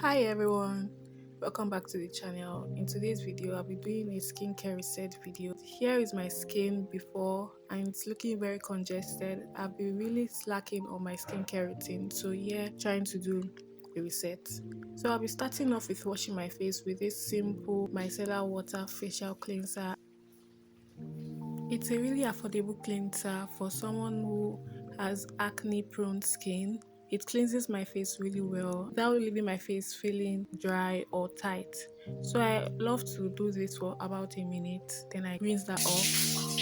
Hi everyone, welcome back to the channel. In today's video I'll be doing a skincare reset video. Here is my skin before and it's looking very congested. I've been really slacking on my skincare routine, so yeah, trying to do a reset. So I'll be starting off with washing my face with this simple micellar water facial cleanser. It's a really affordable cleanser for someone who has acne prone skin. It cleanses my face really well without leaving my face feeling dry or tight. So I love to do this for about a minute, then I rinse that off.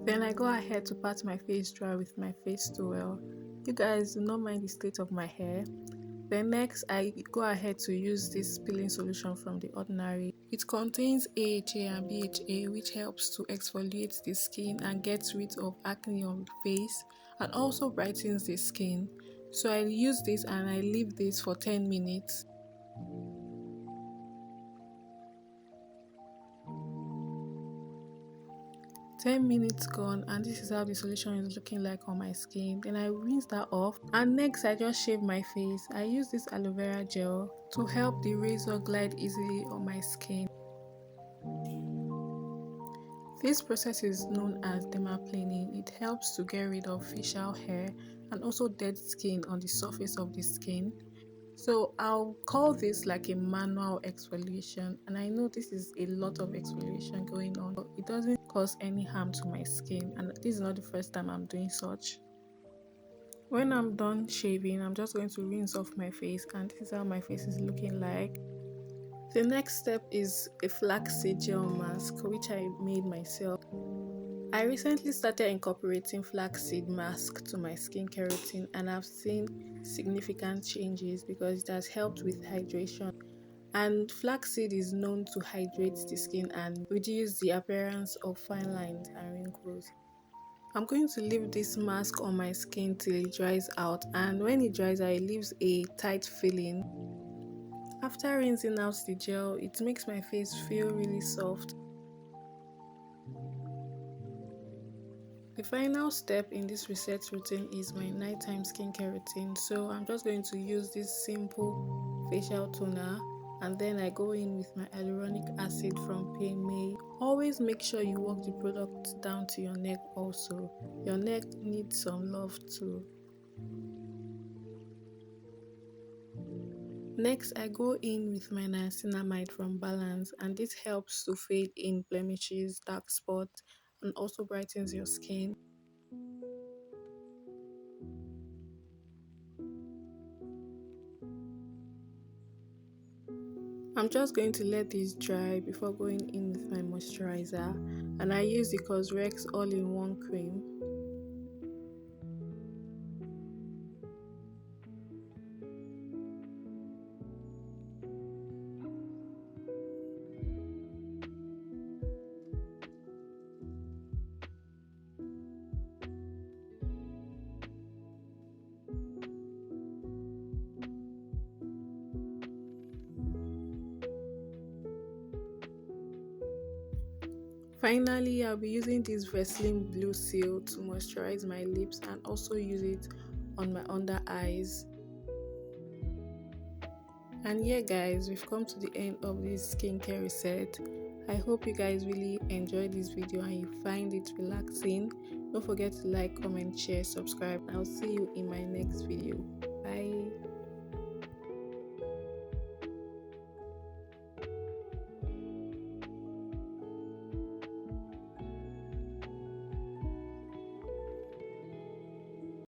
Then I go ahead to pat my face dry with my face towel. You guys do not mind the state of my hair. Then next I go ahead to use this peeling solution from The Ordinary. It contains AHA and BHA, which helps to exfoliate the skin and gets rid of acne on the face and also brightens the skin. So I use this and I leave this for 10 minutes. 10 minutes gone and this is how the solution is looking like on my skin. Then I rinse that off and next I just shave my face. I use this aloe vera gel to help the razor glide easily on my skin. This process is known as dermplaning. It helps to get rid of facial hair and also dead skin on the surface of the skin. So I'll call this like a manual exfoliation, and I know this is a lot of exfoliation going on, but it doesn't cause any harm to my skin, and this is not the first time I'm doing such. When I'm done shaving, I'm just going to rinse off my face, and this is how my face is looking like. The next step is a flaxseed gel mask, which I made myself. I recently started incorporating flaxseed mask to my skincare routine and I've seen significant changes because it has helped with hydration. And flaxseed is known to hydrate the skin and reduce the appearance of fine lines and wrinkles. I'm going to leave this mask on my skin till it dries out, and when it dries out it leaves a tight feeling. After rinsing out the gel, it makes my face feel really soft. The final step in this reset routine is my nighttime skincare routine. So I'm just going to use this simple facial toner and then I go in with my hyaluronic acid from May. Always make sure you work the product down to your neck also. Your neck needs some love too. Next, I go in with my niacinamide from Balance, and this helps to fade in blemishes, dark spots, and also brightens your skin. I'm just going to let this dry before going in with my moisturizer, and I use the Cosrx all-in-one cream. Finally, I'll be using this Vaseline Blue Seal to moisturize my lips and also use it on my under eyes. And yeah guys, we've come to the end of this skincare reset. I hope you guys really enjoyed this video and you find it relaxing. Don't forget to like, comment, share, subscribe. I'll see you in my next video. Bye.